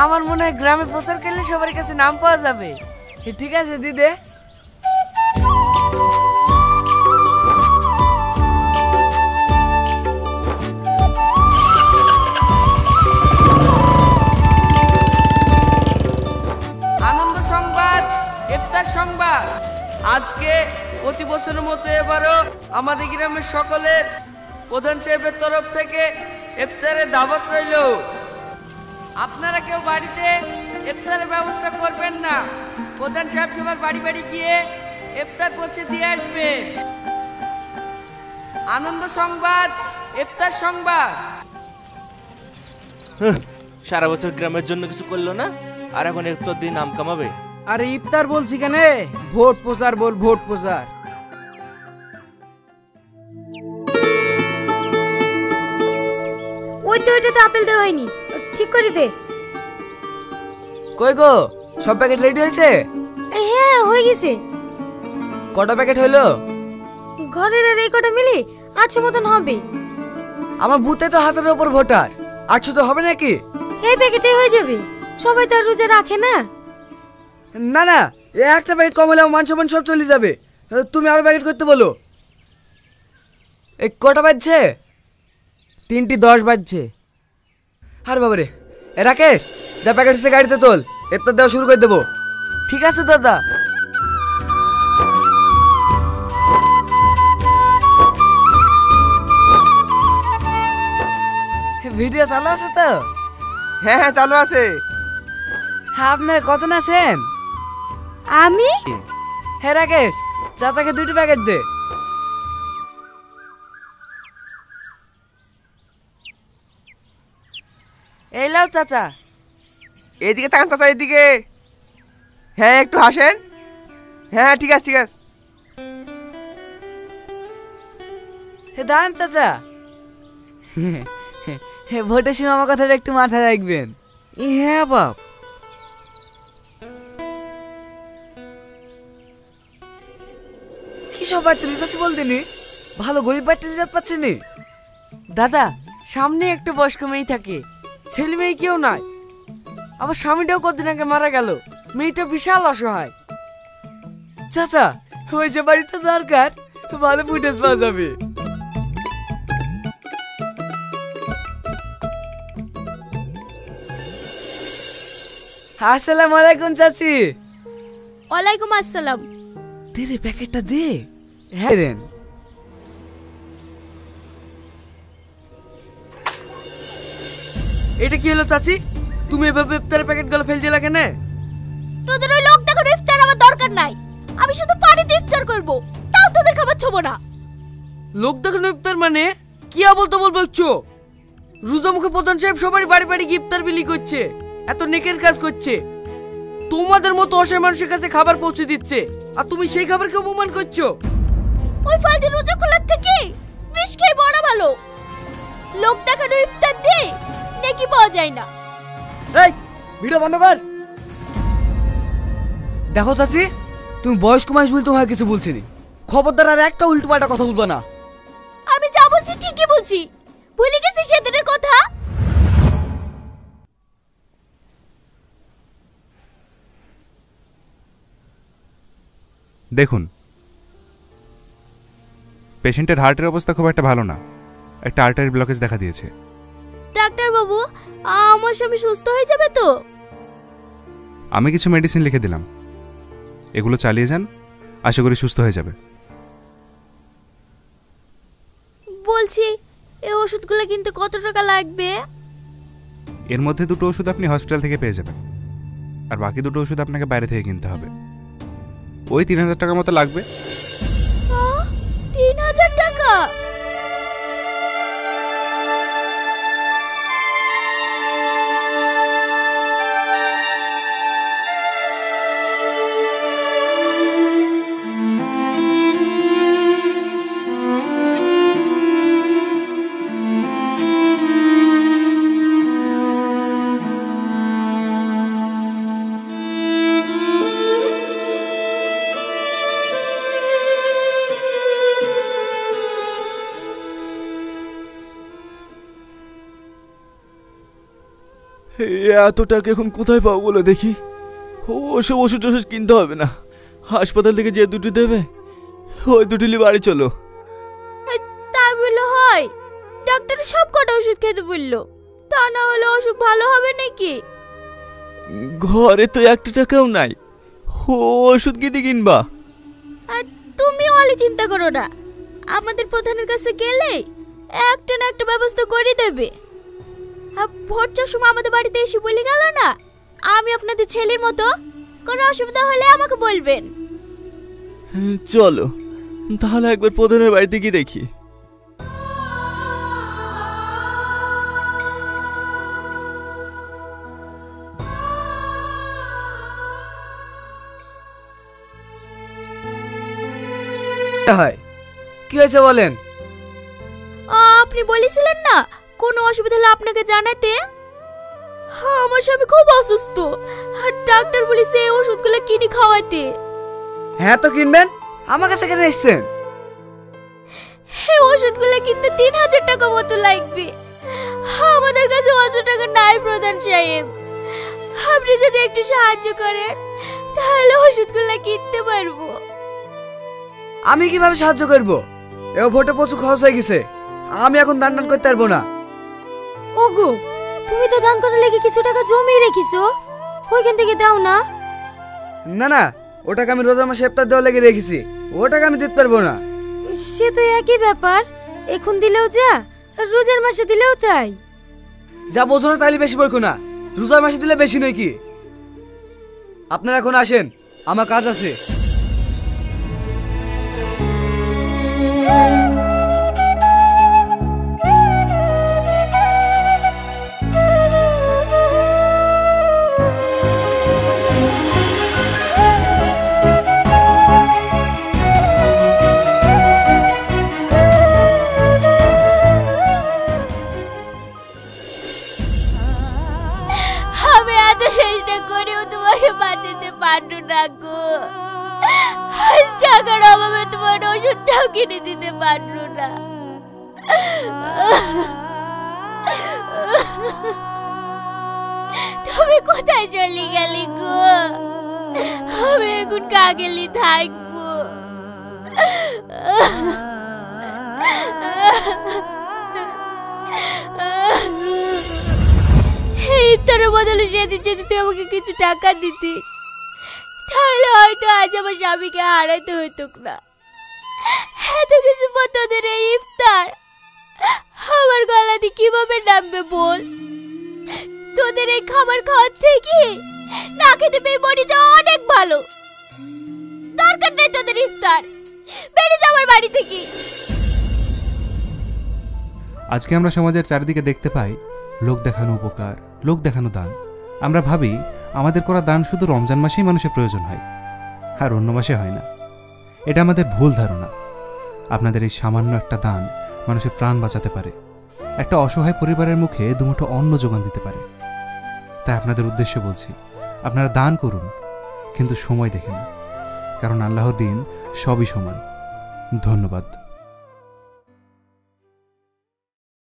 আমার মনে হয় গ্রামে প্রচার করলে সবার কাছে নাম পাওয়া যাবে। ঠিক আছে দিদে। আনন্দ সংবাদ, ইফতার সংবাদ। আজকে প্রতি বছরের মতো এবারও আমাদের গ্রামের সকলের প্রধান সাহেবের তরফ থেকে ইফতারের দাওয়াত রইল। আপনারা কেউ বাড়িতে ইফতারের ব্যবস্থা করবেন না। প্রধান সাহেব সবার বাড়ি বাড়ি গিয়ে ইফতার পৌঁছে দিয়ে আসবে। আনন্দ সংবাদ, ইফতার সংবাদ। সারা বছর গ্রামের জন্য কিছু করলো না, আর এখন একটু দিন নাম কামাবে। আরে ইফতার বলছি কেন, ভোট প্রচার বল, ভোট প্রচার। ওইটাতে আপেল দেওয়া হয়নি, ঠিক করে দে। কই গো, সব প্যাকেট রেডি হয়েছে? হ্যাঁ হয়ে গেছে। কটা প্যাকেট হইলো? ঘরের আর এই কটা মিলি 800 মতন হবে। আমার বুথে তো 1000-এর উপর ভোটার, 800 তো হবে নাকি? এই প্যাকেটে হয়ে যাবে, সবাই তো আর রোজা রাখে না। না না, একটা প্যাকেট কম হলে মান সম্মান সব চলে যাবে। তুমি আরো প্যাকেট করতে বলো। এই কটা বাজছে? 3:10 বাজছে। আর বাবারে, রাকেশ যা প্যাকেট এসে গাড়িতে তোল, ইফতার দেওয়া শুরু করে দেবো। ঠিক আছে দাদা। ভিডিও চালু আছে তো? হ্যাঁ হ্যাঁ চালু আছে। হ্যাঁ, আপনার কজন আছেন? আমি? হ্যাঁ রাকেশ, চাচাকে 2টি প্যাকেট দে। এই লাও চাচা। এদিকে তাকান চাচা, এদিকে। হ্যাঁ একটু হাসেন। হ্যাঁ ঠিক আছে ঠিক আছে। দাঁড়ান চাচা, ভোটের সময় আমার কথাটা একটু মাথায় রাখবেন। হ্যাঁ বাপ। কি সব বাড়তে রিচার্জ বলতেনি, ভালো গরিব বাড়তে রিচার্জ পাচ্ছেনি। দাদা, সামনে একটা বয়স্ক মেয়ে থাকে, ছেলে মেয়ে কেউ নাই। আমার স্বামীটাও কদিন আগে মারা গেল, মেয়েটা বিশাল অসহায়। চাচা ওই যে বাড়িতে দরকার, ভালো ফুটেজ পাওয়া যাবে। আসসালামু আলাইকুম চাচি। ওয়ালাইকুম আসসালাম। দে রে প্যাকেটটা দে। হ্যাঁ রেন। এটা কি হলো চাচি, তুমি এভাবে ইফতারের প্যাকেট গুলো ফেলছিলে কেন? তোদের ওই লোক দেখানো ইফতার আমার দরকার নাই, আমি শুধু পানিতে ইফতার করব, তাও তোদের খাবার ছোবো না। লোক দেখানো ইফতার মানে কি আবল তাবল বলছো? রোজা মুখে প্রধান সাহেব সবারই বাড়ি বাড়ি গিয়ে ইফতার বিলি করছে, এত নেকের কাজ করছে, তোমাদের মতো অসহায় মানুষের কাছে খাবার পৌঁছে দিচ্ছে, আর তুমি সেই খাবারকে অপমান করছো। ওই ফালতু রোজা খোলার থেকে বিষ খেয়ে বড় ভালো। লোক দেখানো ইফতার দে নেকি পাওয়া যায় না। এই ভিডিও বন্ধ কর। দেখো চাচি, তুমি বয়স্ক মানুষ বলে তোমাকে কিছু বলছি না, খবরদার আর একটা উল্টো পাল্টা কথা বলবো না। আমি যা বলছি ঠিকই বলছি, ভুলে গেছি সেদিনের কথা। দেখুন, পেশেন্টের হার্টের অবস্থা খুব একটা ভালো না, একটা আর্টারি ব্লকেজ দেখা দিয়েছে। ডাক্তার বাবু, আমার স্বামী সুস্থ হয়ে যাবে তো? আমি কিছু মেডিসিন লিখে দিলাম, এগুলো চালিয়ে যান, আশা করি সুস্থ হয়ে যাবে। বলছি এই ওষুধগুলো কিনতে কত টাকা লাগবে? এর মধ্যে 2টো ওষুধ আপনি হসপিটাল থেকে পেয়ে যাবেন, আর বাকি 2টো ওষুধ আপনাকে বাইরে থেকে কিনতে হবে। ওই 3000 টাকার মতো লাগবে। 3000 টাকা? এত টাকা এখন কোথায় পাবো বলে দেখি। ওসব ওষুধ টষুধ কিনতে হবে না, হাসপাতাল থেকে যে দুটো দেবে ওই দুটো নিয়ে বাড়ি চলো। তা বললো হয়? ডাক্তার সব কটা ওষুধ খেতে বললো, তা না হলে অসুখ ভালো হবে নাকি? ঘরে তো 1 টাকাও নাই, ওষুধ কিনে কিনবা? আর তুমি অলি চিন্তা করো না, আমাদের প্রধানের কাছে গেলে একটা না একটা ব্যবস্থা করে দেবে। আর ভোরটার সময় আমাদের বাড়িতে এসে বলে গেল না, আমি আপনাদের ছেলের মতো, কোনো অসুবিধা হলে আমাকে বলবেন। চলো তাহলে একবার প্রধানের বাড়িতে গিয়ে দেখি। হয় কি হয়েছে বলেন? আপনি বলেছিলেন না কোনো অসুবিধা হলে আপনাকে জানাতে। আমার স্বামী খুব অসুস্থ, আর ডাক্তার বলেছে এই ওষুধগুলো কিনে খাওয়াতে। হ্যাঁ তো কিনবেন, আমার কাছে কেন এসছেন? এই ওষুধগুলো কিনতে 3000 টাকা মতো লাগবে, আমাদের কাছে অত টাকা নাই প্রধান সাহেব। আপনি যদি একটু সাহায্য করেন তাহলে ওষুধগুলো কিনতে পারবো। আমি কিভাবে সাহায্য করব? এও ভোটে প্রচুর খরচ হয়ে গেছে, আমি এখন দান টান করতে পারবো না। ওগো, তুমি তো দান করার লেগে কিছু টাকা জমিয়ে রেখেছো, ওইখান থেকে দাও না। না না, ওটাকে আমি রোজার মাসে ইফতার দেওয়া লেগে রেখেছি, ওটাকে আমি দিতে পারবো না। সে তো একই ব্যাপার, এখন দিলেও যা, আর রোজার মাসে দিলেও তাই। যা বোঝো না তাইলে বেশি বলকো না, রোজার মাসে দিলে বেশি নয় কি? আপনারা এখন আসেন, আমার কাজ আছে। আমি এত চেষ্টা করেও তোমাকে বাঁচাতে পারবো না গো, আজ টাকার অভাবে তোমার ওষুধটাও কিনে দিতে পারবো না। তুমি কোথায় চলে গেলি গো? আমি এখন কাগেলি থাকবো। ইফতারের বদলে সেদিন যদি তুই আমাকে কিছু টাকা দিতি, তাহলে হয়তো আজ আমার স্বামীকে হারাইতে হইতো না। এত কিছু পর তোদের এই ইফতার আমার গলাতে কিভাবে নামবে বল? তোদের এই খাবার খাওয়ার থেকে না খেতে পেয়ে মরে যাওয়া অনেক ভালো। দরকার নেই তোদের ইফতার, বেরিয়ে যা আমার বাড়ি থেকে। আজকে আমরা সমাজের চারিদিকে দেখতে পাই লোক দেখানো উপকার, লোক দেখানো দান। আমরা ভাবি আমাদের করা দান শুধু রমজান মাসেই মানুষের প্রয়োজন হয়, আর অন্য মাসে হয় না। এটা আমাদের ভুল ধারণা। আপনাদের এই সামান্য একটা দান মানুষের প্রাণ বাঁচাতে পারে, একটা অসহায় পরিবারের মুখে দুমুঠো অন্ন যোগান দিতে পারে। তাই আপনাদের উদ্দেশ্যে বলছি, আপনারা দান করুন, কিন্তু সময় দেখে না, কারণ আল্লাহর দিন সবই সমান। ধন্যবাদ।